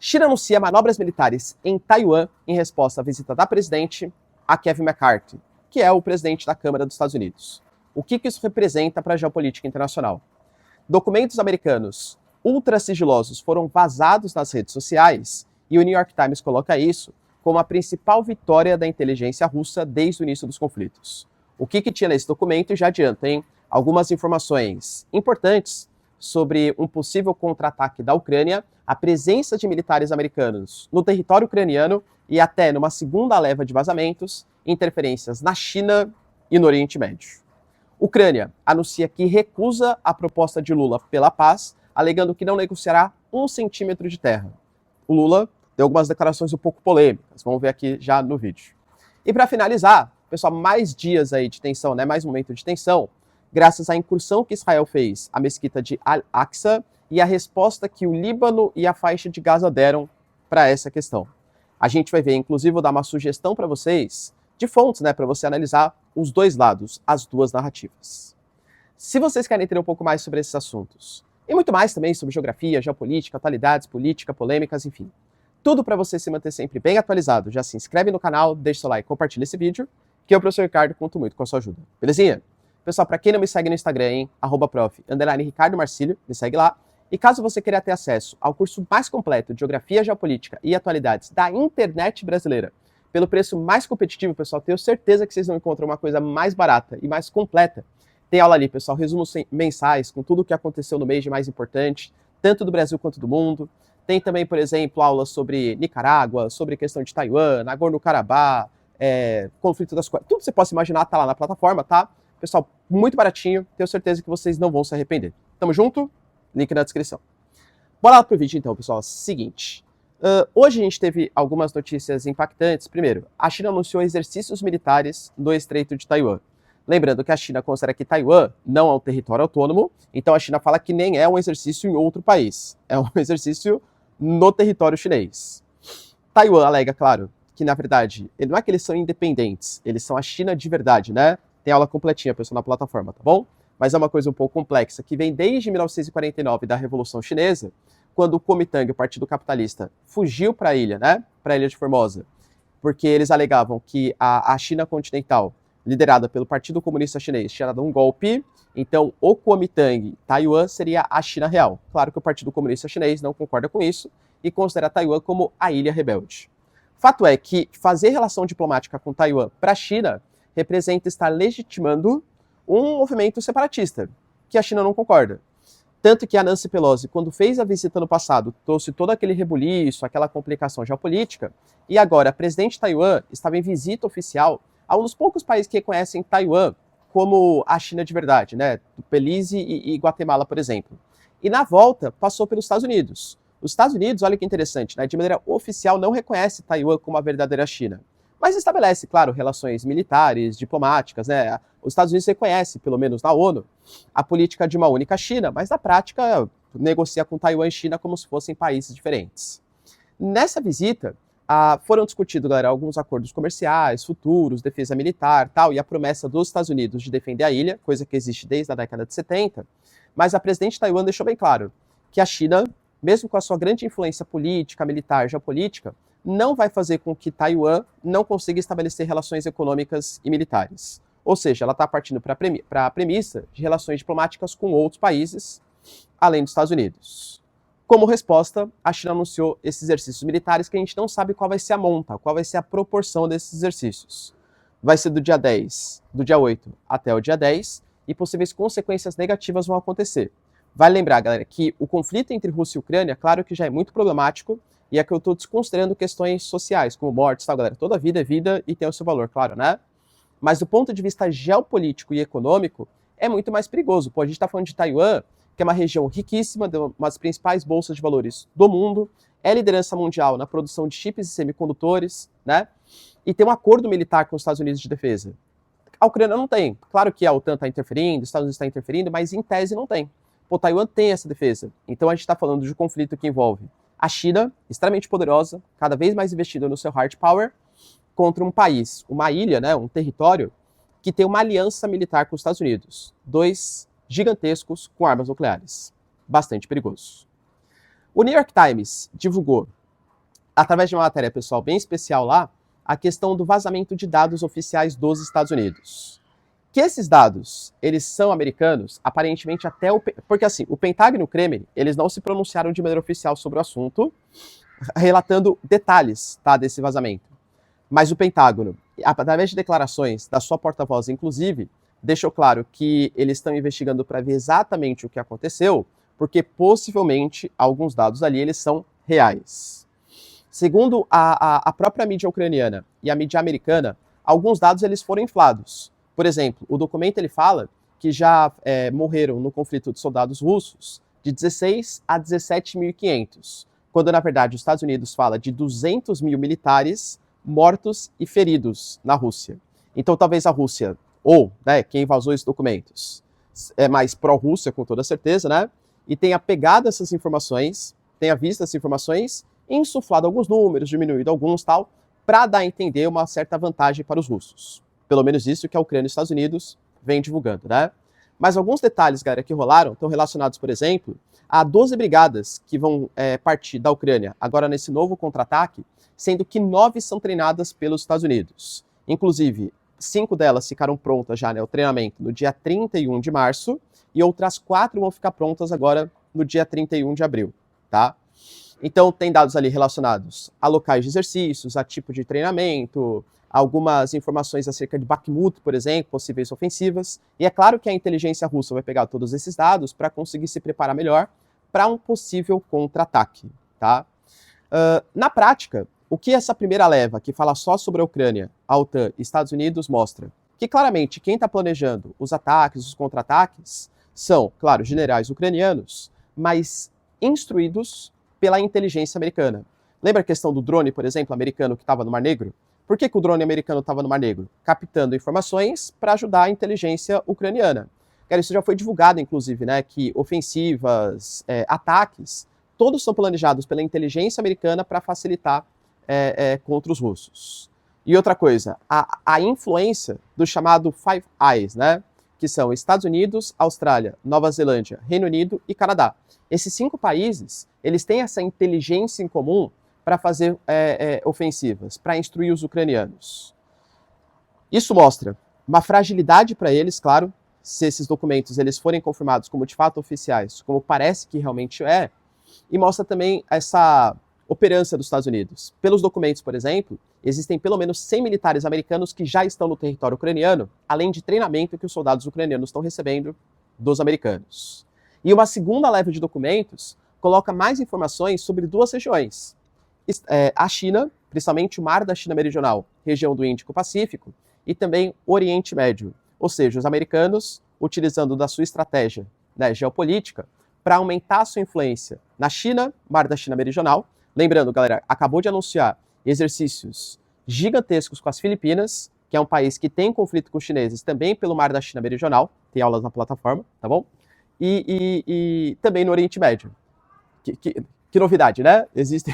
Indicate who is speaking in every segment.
Speaker 1: China anuncia manobras militares em Taiwan em resposta à visita da presidente a Kevin McCarthy, que é o presidente da Câmara dos Estados Unidos. O que isso representa para a geopolítica internacional? Documentos americanos ultra sigilosos foram vazados nas redes sociais e o New York Times coloca isso como a principal vitória da inteligência russa desde o início dos conflitos. O que tinha nesse documento? E já adianta, hein? Algumas informações importantes sobre um possível contra-ataque da Ucrânia, a presença de militares americanos no território ucraniano e até numa segunda leva de vazamentos, interferências na China e no Oriente Médio. Ucrânia anuncia que recusa a proposta de Lula pela paz, alegando que não negociará 1 centímetro de terra. O Lula deu algumas declarações um pouco polêmicas, vamos ver aqui já no vídeo. E para finalizar, pessoal, mais dias aí de tensão, né? Mais momento de tensão, graças à incursão que Israel fez à mesquita de Al-Aqsa e a resposta que o Líbano e a faixa de Gaza deram para essa questão. A gente vai ver, inclusive, vou dar uma sugestão para vocês de fontes, né, para você analisar os dois lados, as duas narrativas. Se vocês querem entender um pouco mais sobre esses assuntos, e muito mais também sobre geografia, geopolítica, atualidades, política, polêmicas, enfim, tudo para você se manter sempre bem atualizado, já se inscreve no canal, deixa seu like, compartilha esse vídeo, que eu, professor Ricardo, conto muito com a sua ajuda. Belezinha? Pessoal, para quem não me segue no Instagram, hein, @prof_Ricardo Marcílio, me segue lá. E caso você queira ter acesso ao curso mais completo de Geografia, Geopolítica e Atualidades da internet brasileira, pelo preço mais competitivo, pessoal, tenho certeza que vocês não encontram uma coisa mais barata e mais completa. Tem aula ali, pessoal, resumos mensais com tudo o que aconteceu no mês de mais importante, tanto do Brasil quanto do mundo. Tem também, por exemplo, aulas sobre Nicarágua, sobre questão de Taiwan, Nagorno-Karabakh, conflito das coisas. Tudo que você possa imaginar tá lá na plataforma, tá? Pessoal, muito baratinho, tenho certeza que vocês não vão se arrepender. Tamo junto? Link na descrição. Bora lá pro vídeo então, pessoal. Seguinte, hoje a gente teve algumas notícias impactantes. Primeiro, a China anunciou exercícios militares no Estreito de Taiwan. Lembrando que a China considera que Taiwan não é um território autônomo, então a China fala que nem é um exercício em outro país, é um exercício no território chinês. Taiwan alega, claro, que na verdade, não é que eles são independentes, eles são a China de verdade, né? Tem aula completinha, pessoal, na plataforma, tá bom? Mas é uma coisa um pouco complexa, que vem desde 1949, da Revolução Chinesa, quando o Kuomintang, o Partido Capitalista, fugiu para a ilha, né? Para a ilha de Formosa, porque eles alegavam que a China continental, liderada pelo Partido Comunista Chinês, tinha dado um golpe, então o Kuomintang, Taiwan, seria a China real. Claro que o Partido Comunista Chinês não concorda com isso e considera Taiwan como a ilha rebelde. Fato é que fazer relação diplomática com Taiwan para a China representa estar legitimando um movimento separatista, que a China não concorda. Tanto que a Nancy Pelosi, quando fez a visita no passado, trouxe todo aquele rebuliço, aquela complicação geopolítica, e agora a presidente de Taiwan estava em visita oficial a um dos poucos países que reconhecem Taiwan como a China de verdade, né? Belize e Guatemala, por exemplo. E na volta, passou pelos Estados Unidos. Os Estados Unidos, olha que interessante, né? De maneira oficial não reconhece Taiwan como a verdadeira China. Mas estabelece, claro, relações militares, diplomáticas, né? Os Estados Unidos reconhece, pelo menos na ONU, a política de uma única China, mas na prática negocia com Taiwan e China como se fossem países diferentes. Nessa visita, foram discutidos, galera, alguns acordos comerciais, futuros, defesa militar, tal, e a promessa dos Estados Unidos de defender a ilha, coisa que existe desde a década de 70, mas a presidente de Taiwan deixou bem claro que a China, mesmo com a sua grande influência política, militar, geopolítica, não vai fazer com que Taiwan não consiga estabelecer relações econômicas e militares. Ou seja, ela está partindo para a premissa de relações diplomáticas com outros países, além dos Estados Unidos. Como resposta, a China anunciou esses exercícios militares que a gente não sabe qual vai ser a monta, qual vai ser a proporção desses exercícios. Vai ser do dia 8 até o dia 10, e possíveis consequências negativas vão acontecer. Vale lembrar, galera, que o conflito entre Rússia e Ucrânia, claro que já é muito problemático, e é que eu estou desconsiderando questões sociais, como mortes, tal, galera. Toda vida é vida e tem o seu valor, claro, né? Mas do ponto de vista geopolítico e econômico, é muito mais perigoso. Pô, a gente está falando de Taiwan, que é uma região riquíssima, uma das principais bolsas de valores do mundo, é liderança mundial na produção de chips e semicondutores, né? E tem um acordo militar com os Estados Unidos de defesa. A Ucrânia não tem. Claro que a OTAN está interferindo, os Estados Unidos está interferindo, mas em tese não tem. Pô, Taiwan tem essa defesa. Então a gente está falando de um conflito que envolve a China, extremamente poderosa, cada vez mais investida no seu hard power, contra um país, uma ilha, né, um território, que tem uma aliança militar com os Estados Unidos. Dois gigantescos com armas nucleares. Bastante perigoso. O New York Times divulgou através de uma matéria, pessoal, bem especial lá, a questão do vazamento de dados oficiais dos Estados Unidos. Que esses dados, eles são americanos, aparentemente até o... Porque assim, o Pentágono e o Kremlin, eles não se pronunciaram de maneira oficial sobre o assunto, relatando detalhes, tá, desse vazamento. Mas o Pentágono, através de declarações da sua porta-voz, inclusive, deixou claro que eles estão investigando para ver exatamente o que aconteceu, porque possivelmente alguns dados ali eles são reais. Segundo a própria mídia ucraniana e a mídia americana, alguns dados eles foram inflados. Por exemplo, o documento ele fala que já morreram no conflito de soldados russos de 16 a 17.500, quando na verdade os Estados Unidos fala de 200 mil militares mortos e feridos na Rússia. Então talvez a Rússia, ou quem vazou esses documentos, é mais pró-Rússia com toda certeza, né? E tenha pegado essas informações, tenha visto essas informações, insuflado alguns números, diminuído alguns tal, para dar a entender uma certa vantagem para os russos. Pelo menos isso que a Ucrânia e os Estados Unidos vêm divulgando, né? Mas alguns detalhes, galera, que rolaram estão relacionados, por exemplo, a 12 brigadas que vão partir da Ucrânia agora nesse novo contra-ataque, sendo que 9 são treinadas pelos Estados Unidos. Inclusive, 5 delas ficaram prontas já, né, o treinamento no dia 31 de março, e outras 4 vão ficar prontas agora no dia 31 de abril, tá? Então, tem dados ali relacionados a locais de exercícios, a tipo de treinamento, algumas informações acerca de Bakhmut, por exemplo, possíveis ofensivas. E é claro que a inteligência russa vai pegar todos esses dados para conseguir se preparar melhor para um possível contra-ataque, tá? Na prática, o que essa primeira leva, que fala só sobre a Ucrânia, a OTAN e Estados Unidos, mostra? Que claramente quem está planejando os ataques, os contra-ataques, são, claro, generais ucranianos, mas instruídos pela inteligência americana. Lembra a questão do drone, por exemplo, americano que estava no Mar Negro? Por que o drone americano estava no Mar Negro? Captando informações para ajudar a inteligência ucraniana. Cara, isso já foi divulgado, inclusive, né, que ofensivas, ataques, todos são planejados pela inteligência americana para facilitar contra os russos. E outra coisa, a influência do chamado Five Eyes, né, que são Estados Unidos, Austrália, Nova Zelândia, Reino Unido e Canadá. Esses 5 países, eles têm essa inteligência em comum para fazer ofensivas, para instruir os ucranianos. Isso mostra uma fragilidade para eles, claro, se esses documentos eles forem confirmados como de fato oficiais, como parece que realmente é, e mostra também essa operância dos Estados Unidos. Pelos documentos, por exemplo, existem pelo menos 100 militares americanos que já estão no território ucraniano, além de treinamento que os soldados ucranianos estão recebendo dos americanos. E uma segunda leva de documentos coloca mais informações sobre 2 regiões. A China, principalmente o Mar da China Meridional, região do Índico-Pacífico, e também o Oriente Médio. Ou seja, os americanos, utilizando da sua estratégia, né, geopolítica, para aumentar a sua influência na China, Mar da China Meridional. Lembrando, galera, acabou de anunciar exercícios gigantescos com as Filipinas, que é um país que tem conflito com os chineses também pelo Mar da China Meridional, tem aulas na plataforma, tá bom? E também no Oriente Médio. Que novidade, né? Existe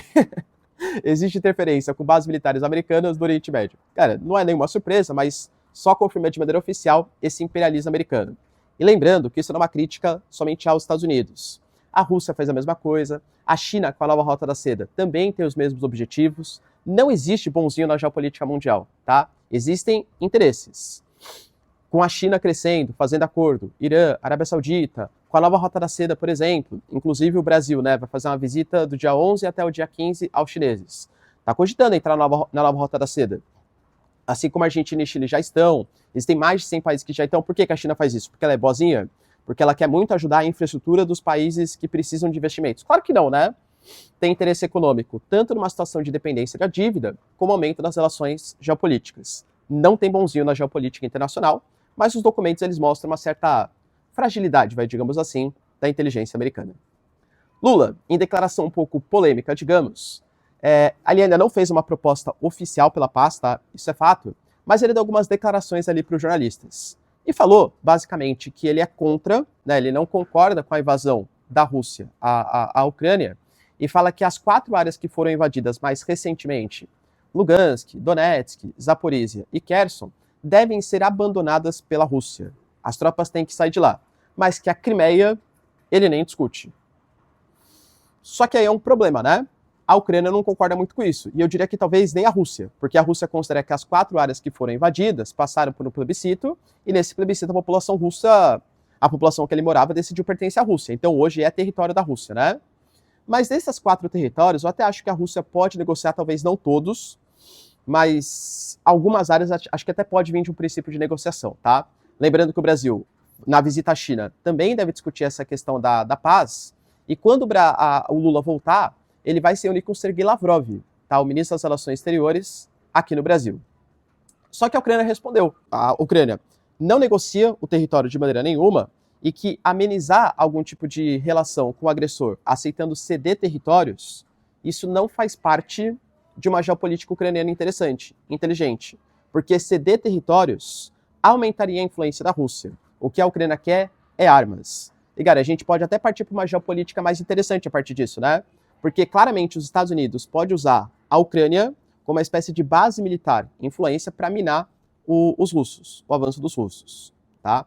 Speaker 1: interferência com bases militares americanas no Oriente Médio. Cara, não é nenhuma surpresa, mas só confirma de maneira oficial esse imperialismo americano. E lembrando que isso não é uma crítica somente aos Estados Unidos. A Rússia faz a mesma coisa, a China, com a nova Rota da Seda, também tem os mesmos objetivos. Não existe bonzinho na geopolítica mundial, tá? Existem interesses. Com a China crescendo, fazendo acordo, Irã, Arábia Saudita, com a nova Rota da Seda, por exemplo, inclusive o Brasil, né, vai fazer uma visita do dia 11 até o dia 15 aos chineses. Está cogitando entrar na nova Rota da Seda. Assim como a Argentina e Chile já estão, existem mais de 100 países que já estão. Por que a China faz isso? Porque ela é boazinha? Porque ela quer muito ajudar a infraestrutura dos países que precisam de investimentos? Claro que não, né? Tem interesse econômico, tanto numa situação de dependência da dívida, como aumento das relações geopolíticas. Não tem bonzinho na geopolítica internacional, mas os documentos eles mostram uma certa fragilidade, digamos assim, da inteligência americana. Lula, em declaração um pouco polêmica, digamos, ele ainda não fez uma proposta oficial pela paz, tá? Isso é fato, mas ele deu algumas declarações ali para os jornalistas. E falou, basicamente, que ele é contra, né, ele não concorda com a invasão da Rússia à Ucrânia, e fala que as 4 áreas que foram invadidas mais recentemente, Lugansk, Donetsk, Zaporizhia e Kherson, devem ser abandonadas pela Rússia. As tropas têm que sair de lá. Mas que a Crimeia, ele nem discute. Só que aí é um problema, né? A Ucrânia não concorda muito com isso, e eu diria que talvez nem a Rússia, porque a Rússia considera que as 4 áreas que foram invadidas passaram por um plebiscito, e nesse plebiscito a população russa, a população que ele morava, decidiu pertencer à Rússia. Então hoje é território da Rússia, né? Mas desses 4 territórios, eu até acho que a Rússia pode negociar, talvez não todos, mas algumas áreas acho que até pode vir de um princípio de negociação, tá? Lembrando que o Brasil, na visita à China, também deve discutir essa questão da paz, e quando o Lula voltar, ele vai se unir com o Sergei Lavrov, tá? O ministro das Relações Exteriores, aqui no Brasil. Só que a Ucrânia respondeu. A Ucrânia não negocia o território de maneira nenhuma e que amenizar algum tipo de relação com o agressor, aceitando ceder territórios, isso não faz parte de uma geopolítica ucraniana interessante, inteligente. Porque ceder territórios aumentaria a influência da Rússia. O que a Ucrânia quer é armas. E, cara, a gente pode até partir para uma geopolítica mais interessante a partir disso, né? Porque, claramente, os Estados Unidos podem usar a Ucrânia como uma espécie de base militar, influência para minar os russos, o avanço dos russos, tá?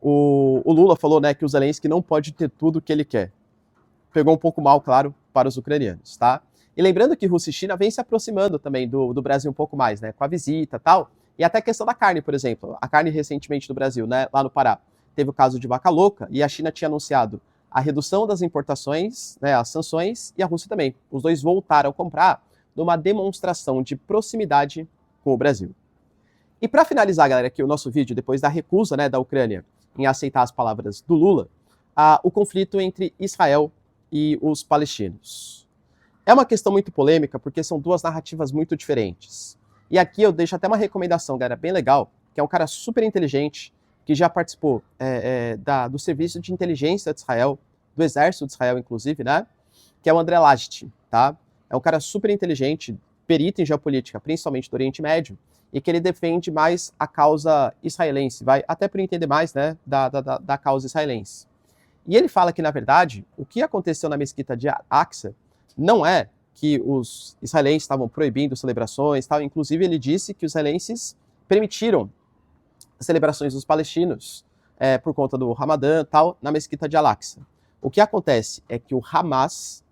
Speaker 1: O Lula falou, né, que o Zelensky não pode ter tudo o que ele quer. Pegou um pouco mal, claro, para os ucranianos, tá? E lembrando que Rússia e China vêm se aproximando também do Brasil um pouco mais, né, com a visita e tal, e até a questão da carne, por exemplo. A carne recentemente do Brasil, né, lá no Pará, teve o caso de vaca louca, e a China tinha anunciado a redução das importações, né, as sanções, e a Rússia também. Os dois voltaram a comprar numa demonstração de proximidade com o Brasil. E para finalizar, galera, aqui o nosso vídeo, depois da recusa, né, da Ucrânia em aceitar as palavras do Lula, o conflito entre Israel e os palestinos. É uma questão muito polêmica, porque são 2 narrativas muito diferentes. E aqui eu deixo até uma recomendação, galera, bem legal, que é um cara super inteligente, que já participou do Serviço de Inteligência de Israel, do Exército de Israel, inclusive, né? Que é o André Lajet, tá? É um cara super inteligente, perito em geopolítica, principalmente do Oriente Médio, e que ele defende mais a causa israelense, vai até por entender mais, né, da causa israelense. E ele fala que, na verdade, o que aconteceu na mesquita de Al-Aqsa não é que os israelenses estavam proibindo celebrações, tal. Inclusive ele disse que os israelenses permitiram celebrações dos palestinos por conta do Ramadã, tal, na mesquita de Al-Aqsa. O que acontece é que o Hamas,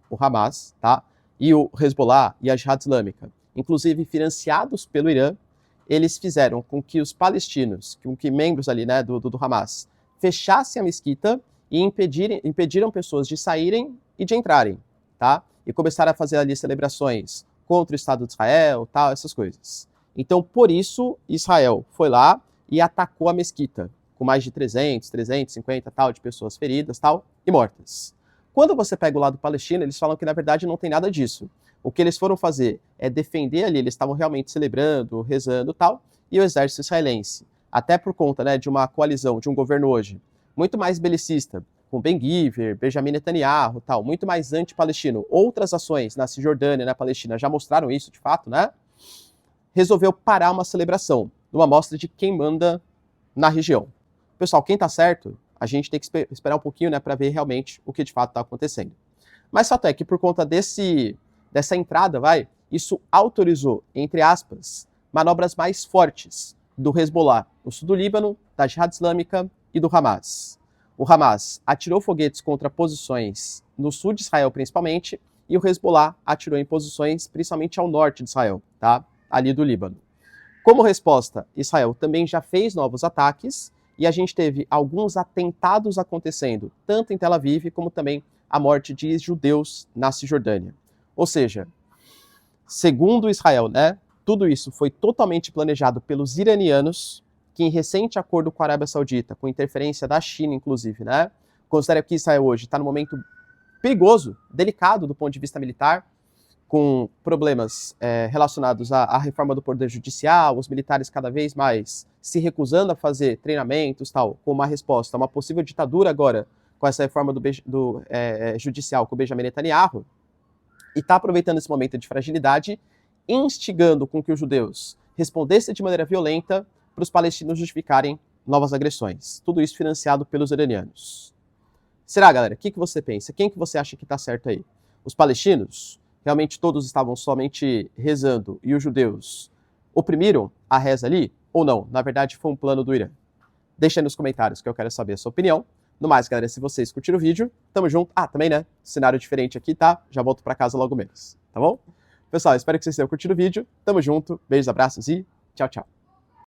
Speaker 1: tá, e o Hezbollah e a Jihad Islâmica, inclusive financiados pelo Irã, eles fizeram com que os palestinos, com que membros ali, né, do Hamas, fechassem a mesquita e impediram pessoas de saírem e de entrarem, tá? E começaram a fazer ali celebrações contra o Estado de Israel, tal, essas coisas. Então, por isso, Israel foi lá e atacou a mesquita, com mais de 350 tal, de pessoas feridas, tal, e mortas. Quando você pega o lado palestino, eles falam que, na verdade, não tem nada disso. O que eles foram fazer é defender ali, eles estavam realmente celebrando, rezando e tal, e o exército israelense, até por conta, né, de uma coalizão, de um governo hoje, muito mais belicista, com Ben-Gvir, Benjamin Netanyahu, tal, muito mais anti-palestino. Outras ações na Cisjordânia e na Palestina já mostraram isso, de fato, né? Resolveu parar uma celebração, numa mostra de quem manda na região. Pessoal, quem tá certo, a gente tem que esperar um pouquinho, né, para ver realmente o que de fato está acontecendo. Mas fato é que por conta dessa entrada, isso autorizou, entre aspas, manobras mais fortes do Hezbollah no sul do Líbano, da Jihad Islâmica e do Hamas. O Hamas atirou foguetes contra posições no sul de Israel, principalmente, e o Hezbollah atirou em posições principalmente ao norte de Israel, tá? Ali do Líbano. Como resposta, Israel também já fez novos ataques e a gente teve alguns atentados acontecendo, tanto em Tel Aviv como também a morte de judeus na Cisjordânia. Ou seja, segundo Israel, né, tudo isso foi totalmente planejado pelos iranianos, que em recente acordo com a Arábia Saudita, com interferência da China, inclusive, né, considera que Israel hoje está num momento perigoso, delicado do ponto de vista militar, com problemas relacionados à reforma do poder judicial, os militares cada vez mais se recusando a fazer treinamentos, tal, com uma resposta a uma possível ditadura agora, com essa reforma do judicial com o Benjamin Netanyahu, e está aproveitando esse momento de fragilidade, instigando com que os judeus respondessem de maneira violenta para os palestinos justificarem novas agressões. Tudo isso financiado pelos iranianos. Será, galera? O que você pensa? Quem que você acha que está certo aí? Os palestinos? Realmente todos estavam somente rezando e os judeus oprimiram a reza ali? Ou não? Na verdade, foi um plano do Irã. Deixa aí nos comentários que eu quero saber a sua opinião. No mais, galera, se vocês curtiram o vídeo, tamo junto. Ah, também, né? Cenário diferente aqui, tá? Já volto pra casa logo menos, tá bom? Pessoal, espero que vocês tenham curtido o vídeo. Tamo junto, beijos, abraços e tchau, tchau.